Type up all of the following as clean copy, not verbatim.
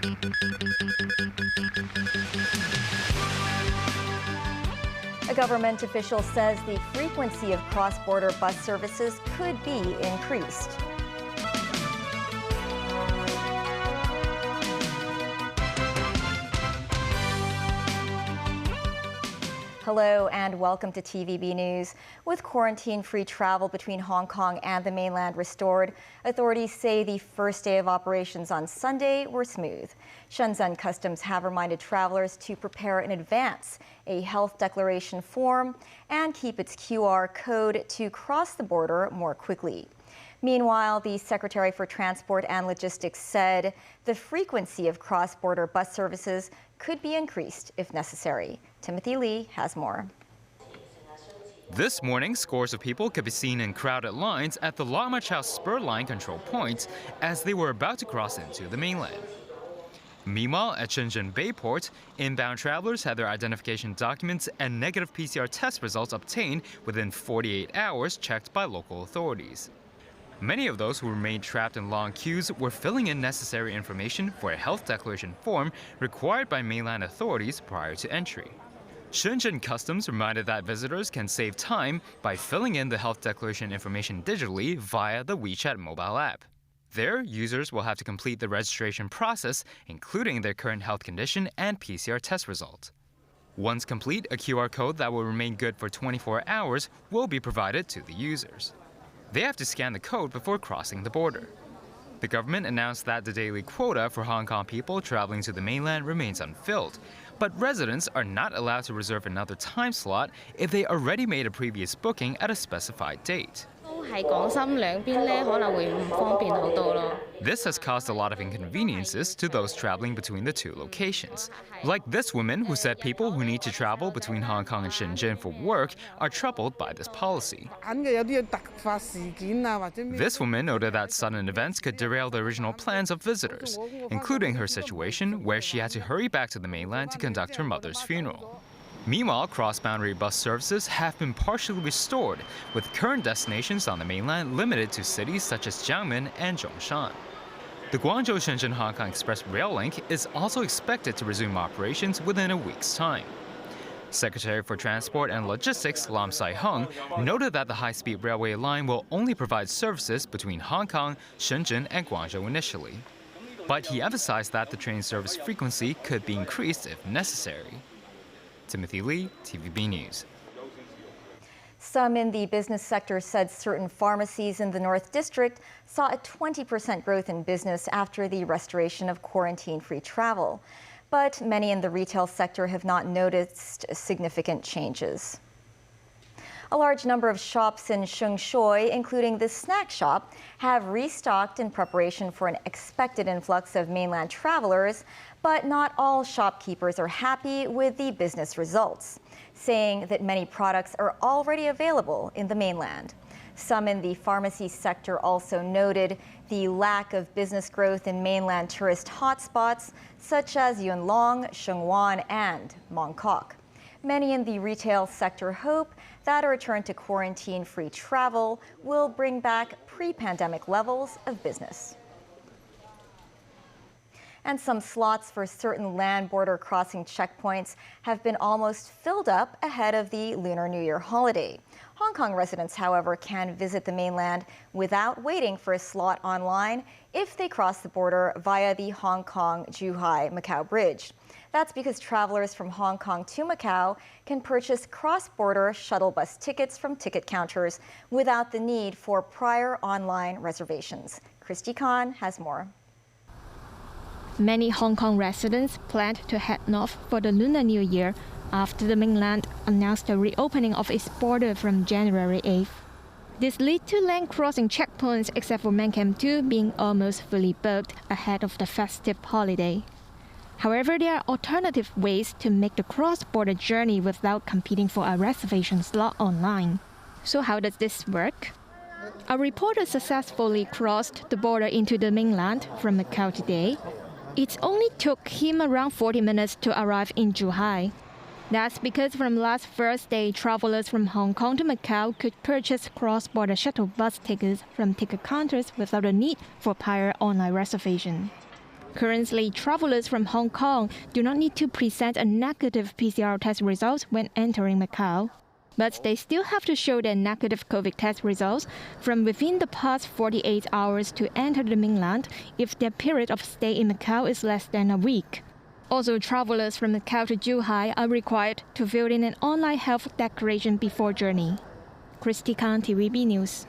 A government official says the frequency of cross-border bus services could be increased. Hello and welcome to TVB News. With quarantine-free travel between Hong Kong and the mainland restored, authorities say the first day of operations on Sunday were smooth. Shenzhen Customs have reminded travelers to prepare in advance a health declaration form and keep its QR code to cross the border more quickly. Meanwhile, the Secretary for Transport and Logistics said the frequency of cross-border bus services could be increased if necessary. Timothy Lee has more. This morning, scores of people could be seen in crowded lines at the Lok Ma Chau Spur Line control point as they were about to cross into the mainland. Meanwhile, at Shenzhen Bayport, inbound travelers had their identification documents and negative PCR test results obtained within 48 hours checked by local authorities. Many of those who remained trapped in long queues were filling in necessary information for a health declaration form required by mainland authorities prior to entry. Shenzhen Customs reminded that visitors can save time by filling in the health declaration information digitally via the WeChat mobile app. There, users will have to complete the registration process, including their current health condition and PCR test result. Once complete, a QR code that will remain good for 24 hours will be provided to the users. They have to scan the code before crossing the border. The government announced that the daily quota for Hong Kong people traveling to the mainland remains unfilled, but residents are not allowed to reserve another time slot if they already made a previous booking at a specified date. This has caused a lot of inconveniences to those traveling between the two locations. Like this woman who said people who need to travel between Hong Kong and Shenzhen for work are troubled by this policy. This woman noted that sudden events could derail the original plans of visitors, including her situation where she had to hurry back to the mainland to conduct her mother's funeral. Meanwhile, cross-boundary bus services have been partially restored, with current destinations on the mainland limited to cities such as Jiangmen and Zhongshan. The Guangzhou-Shenzhen-Hong Kong Express Rail Link is also expected to resume operations within a week's time. Secretary for Transport and Logistics Lam Sai-hung noted that the high-speed railway line will only provide services between Hong Kong, Shenzhen, and Guangzhou initially. But he emphasized that the train service frequency could be increased if necessary. Timothy Lee, TVB News. Some in the business sector said certain pharmacies in the North District saw a 20% growth in business after the restoration of quarantine-free travel. But many in the retail sector have not noticed significant changes. A large number of shops in Sheng Shui, including the snack shop, have restocked in preparation for an expected influx of mainland travelers, but not all shopkeepers are happy with the business results, saying that many products are already available in the mainland. Some in the pharmacy sector also noted the lack of business growth in mainland tourist hotspots such as Yuen Long, Sheungwan, and Mong Kok. Many in the retail sector hope that a return to quarantine-free travel will bring back pre-pandemic levels of business. And some slots for certain land border crossing checkpoints have been almost filled up ahead of the Lunar New Year holiday. Hong Kong residents, however, can visit the mainland without waiting for a slot online if they cross the border via the Hong Kong-Zhuhai-Macau Bridge. That's because travelers from Hong Kong to Macau can purchase cross-border shuttle bus tickets from ticket counters without the need for prior online reservations. Christy Khan has more. Many Hong Kong residents planned to head north for the Lunar New Year after the mainland announced the reopening of its border from January 8th. This led to land crossing checkpoints except for Man Kam 2 being almost fully booked ahead of the festive holiday. However, there are alternative ways to make the cross-border journey without competing for a reservation slot online. So how does this work? A reporter successfully crossed the border into the mainland from Macau today. It only took him around 40 minutes to arrive in Zhuhai. That's because from last Thursday, travelers from Hong Kong to Macau could purchase cross-border shuttle bus tickets from ticket counters without a need for prior online reservation. Currently, travelers from Hong Kong do not need to present a negative PCR test result when entering Macau. But they still have to show their negative COVID test results from within the past 48 hours to enter the mainland if their period of stay in Macau is less than a week. Also, travelers from Macau to Zhuhai are required to fill in an online health declaration before journey. Christy Khan, TVB News.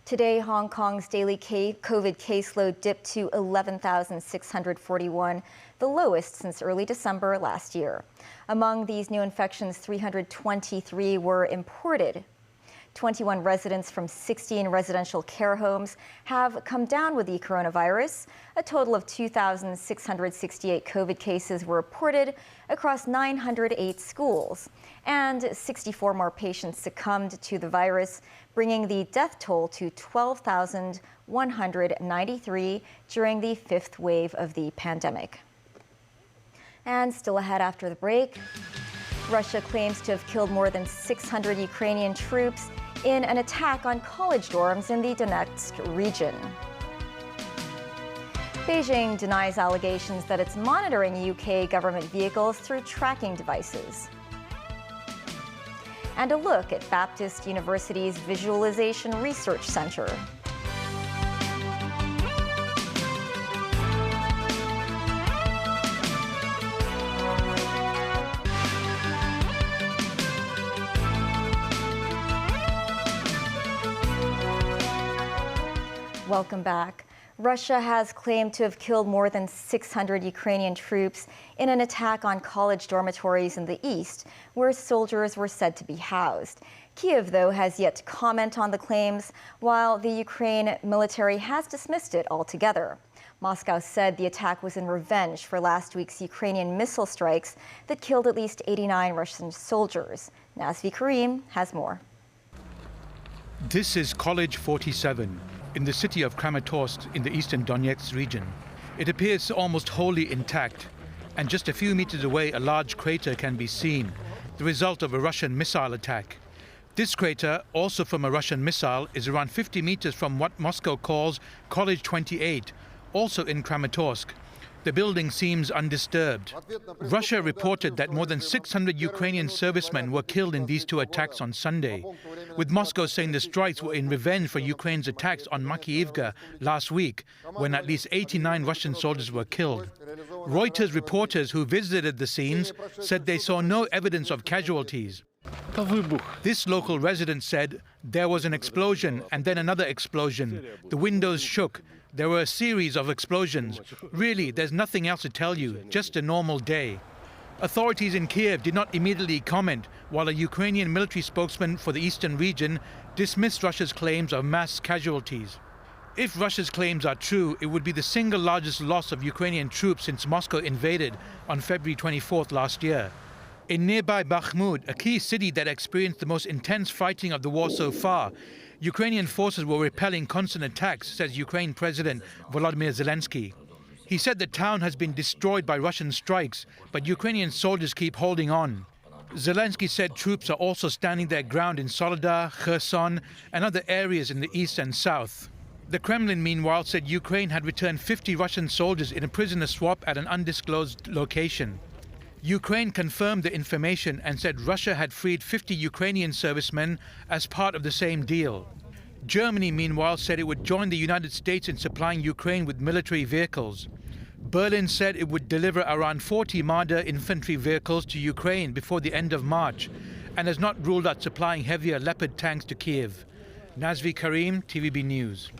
Today, Hong Kong's daily COVID caseload dipped to 11,641, the lowest since early December last year. Among these new infections, 323 were imported. 21 residents from 16 residential care homes have come down with the coronavirus. A total of 2,668 COVID cases were reported across 908 schools. And 64 more patients succumbed to the virus, bringing the death toll to 12,193 during the fifth wave of the pandemic. And still ahead after the break, Russia claims to have killed more than 600 Ukrainian troops in an attack on college dorms in the Donetsk region. Beijing denies allegations that it's monitoring UK government vehicles through tracking devices. And a look at Baptist University's Visualization Research Center. Welcome back. Russia has claimed to have killed more than 600 Ukrainian troops in an attack on college dormitories in the east, where soldiers were said to be housed. Kyiv, though, has yet to comment on the claims, while the Ukraine military has dismissed it altogether. Moscow said the attack was in revenge for last week's Ukrainian missile strikes that killed at least 89 Russian soldiers. Nazvi Karim has more. This is College 47. In the city of Kramatorsk in the eastern Donetsk region. It appears almost wholly intact, and just a few meters away a large crater can be seen, the result of a Russian missile attack. This crater, also from a Russian missile, is around 50 meters from what Moscow calls College 28, also in Kramatorsk. The building seems undisturbed. Russia reported that more than 600 Ukrainian servicemen were killed in these two attacks on Sunday, with Moscow saying the strikes were in revenge for Ukraine's attacks on Makiivka last week, when at least 89 Russian soldiers were killed. Reuters reporters who visited the scenes said they saw no evidence of casualties. This local resident said there was an explosion and then another explosion. The windows shook. There were a series of explosions. Really, there's nothing else to tell you, just a normal day. Authorities in Kiev did not immediately comment, while a Ukrainian military spokesman for the eastern region dismissed Russia's claims of mass casualties. If Russia's claims are true, it would be the single largest loss of Ukrainian troops since Moscow invaded on February 24th last year. In nearby Bakhmut, a key city that experienced the most intense fighting of the war so far, Ukrainian forces were repelling constant attacks, says Ukraine President Volodymyr Zelensky. He said the town has been destroyed by Russian strikes, but Ukrainian soldiers keep holding on. Zelensky said troops are also standing their ground in Soledar, Kherson, and other areas in the east and south. The Kremlin, meanwhile, said Ukraine had returned 50 Russian soldiers in a prisoner swap at an undisclosed location. Ukraine confirmed the information and said Russia had freed 50 Ukrainian servicemen as part of the same deal. Germany, meanwhile, said it would join the United States in supplying Ukraine with military vehicles. Berlin said it would deliver around 40 Marder infantry vehicles to Ukraine before the end of March and has not ruled out supplying heavier Leopard tanks to Kiev. Nazvi Karim, TVB News.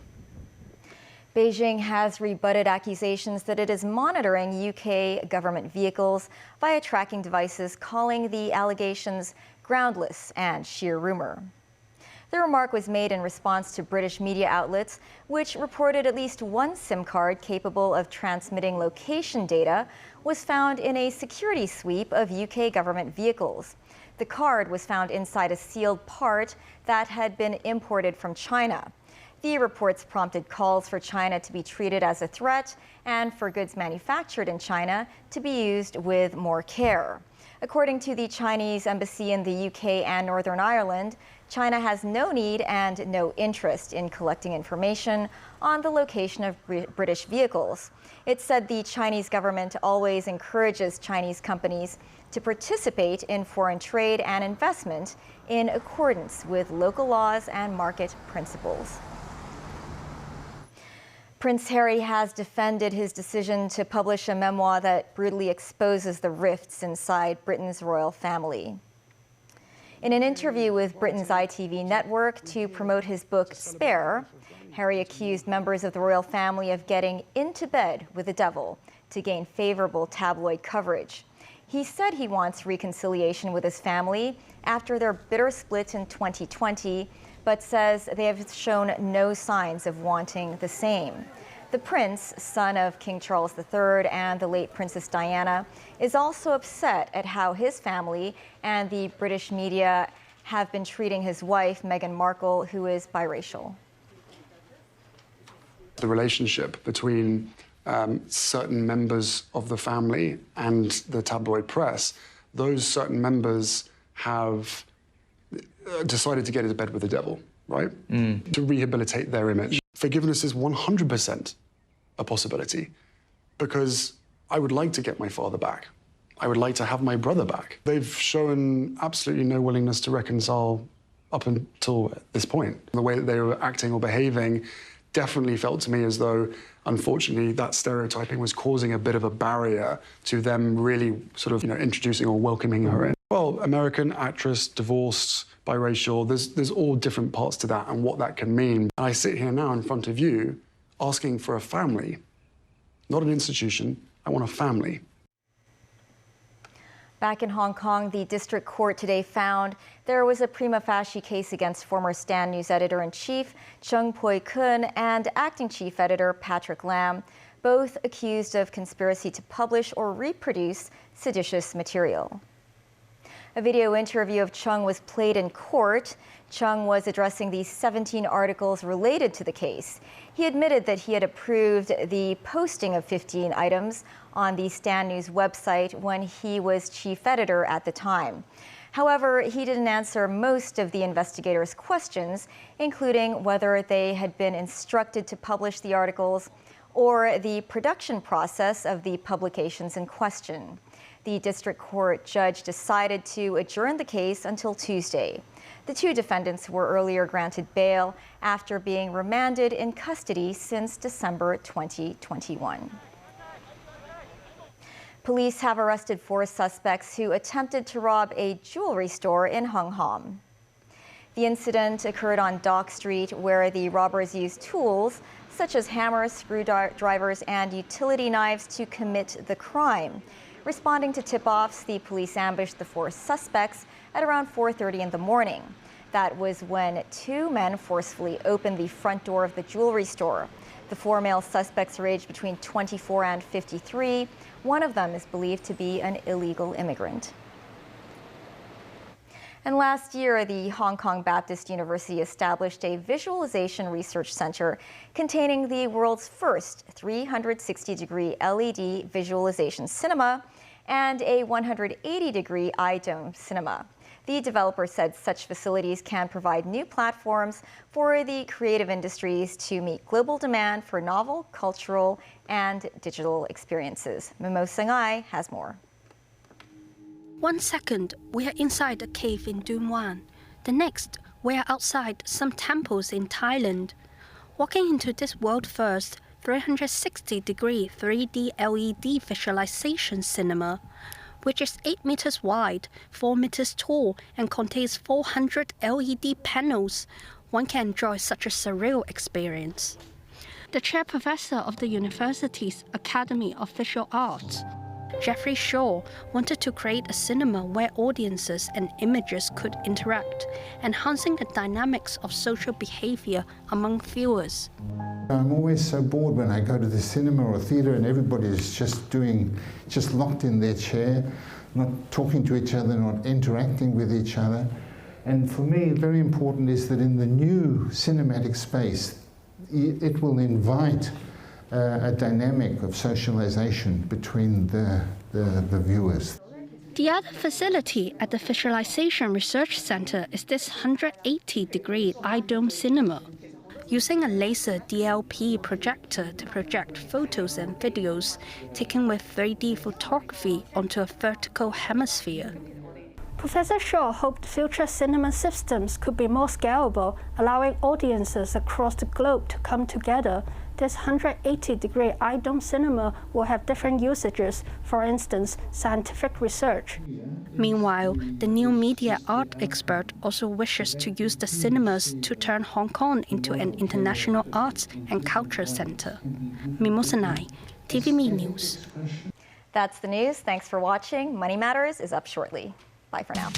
Beijing has rebutted accusations that it is monitoring UK government vehicles via tracking devices, calling the allegations groundless and sheer rumor. The remark was made in response to British media outlets, which reported at least one SIM card capable of transmitting location data was found in a security sweep of UK government vehicles. The card was found inside a sealed part that had been imported from China. The reports prompted calls for China to be treated as a threat and for goods manufactured in China to be used with more care. According to the Chinese embassy in the UK and Northern Ireland, China has no need and no interest in collecting information on the location of British vehicles. It said the Chinese government always encourages Chinese companies to participate in foreign trade and investment in accordance with local laws and market principles. Prince Harry has defended his decision to publish a memoir that brutally exposes the rifts inside Britain's royal family. In an interview with Britain's ITV network to promote his book Spare, Harry accused members of the royal family of getting into bed with the devil to gain favorable tabloid coverage. He said he wants reconciliation with his family after their bitter split in 2020, but says they have shown no signs of wanting the same. The prince, son of King Charles III and the late Princess Diana, is also upset at how his family and the British media have been treating his wife, Meghan Markle, who is biracial. The relationship between certain members of the family and the tabloid press, those certain members have decided to get into bed with the devil, right? To rehabilitate their image. Forgiveness is 100% a possibility, because I would like to get my father back. I would like to have my brother back. They've shown absolutely no willingness to reconcile up until this point. The way that they were acting or behaving definitely felt to me as though, unfortunately, that stereotyping was causing a bit of a barrier to them really sort of, introducing or welcoming her in. Well, American actress, divorced, biracial, there's all different parts to that and what that can mean. And I sit here now in front of you asking for a family, not an institution. I want a family. Back in Hong Kong, the district court today found there was a prima facie case against former Stan News editor-in-chief Chung Pui-kun and acting chief editor Patrick Lam, both accused of conspiracy to publish or reproduce seditious material. A video interview of Chung was played in court. Chung was addressing the 17 articles related to the case. He admitted that he had approved the posting of 15 items on the Stan News website when he was chief editor at the time. However, he didn't answer most of the investigators' questions, including whether they had been instructed to publish the articles or the production process of the publications in question. The district court judge decided to adjourn the case until Tuesday. The two defendants were earlier granted bail after being remanded in custody since December 2021. Police have arrested 4 suspects who attempted to rob a jewelry store in Hung Hom. The incident occurred on Dock Street, where the robbers used tools such as hammers, screwdrivers, and utility knives to commit the crime. Responding to tip-offs, the police ambushed the 4 suspects at around 4:30 in the morning. That was when 2 men forcefully opened the front door of the jewelry store. The 4 male suspects are aged between 24 and 53. One of them is believed to be an illegal immigrant. And last year, the Hong Kong Baptist University established a visualization research center containing the world's first 360-degree LED visualization cinema and a 180-degree eye-dome cinema. The developer said such facilities can provide new platforms for the creative industries to meet global demand for novel, cultural, and digital experiences. Mimo Sangai has more. 1 second, we are inside a cave in Dun Wan. The next, we are outside some temples in Thailand. Walking into this world-first 360-degree 3D LED visualization cinema, which is 8 meters wide, 4 meters tall, and contains 400 LED panels, one can enjoy such a surreal experience. The chair professor of the university's Academy of Visual Arts, Jeffrey Shaw, wanted to create a cinema where audiences and images could interact, enhancing the dynamics of social behavior among viewers. I'm always so bored when I go to the cinema or theatre and everybody's just locked in their chair, not talking to each other, not interacting with each other. And for me, very important is that in the new cinematic space, it will invite a dynamic of socialization between the viewers. The other facility at the Visualization Research Center is this 180-degree eye-dome cinema. Using a laser DLP projector to project photos and videos taken with 3D photography onto a vertical hemisphere. Professor Shaw hoped future cinema systems could be more scalable, allowing audiences across the globe to come together. This 180-degree eye-dome cinema will have different usages, for instance, scientific research. Meanwhile, the new media art expert also wishes to use the cinemas to turn Hong Kong into an international arts and culture center. Mimosanai, TVB News. That's the news. Thanks for watching. Money Matters is up shortly. Bye for now.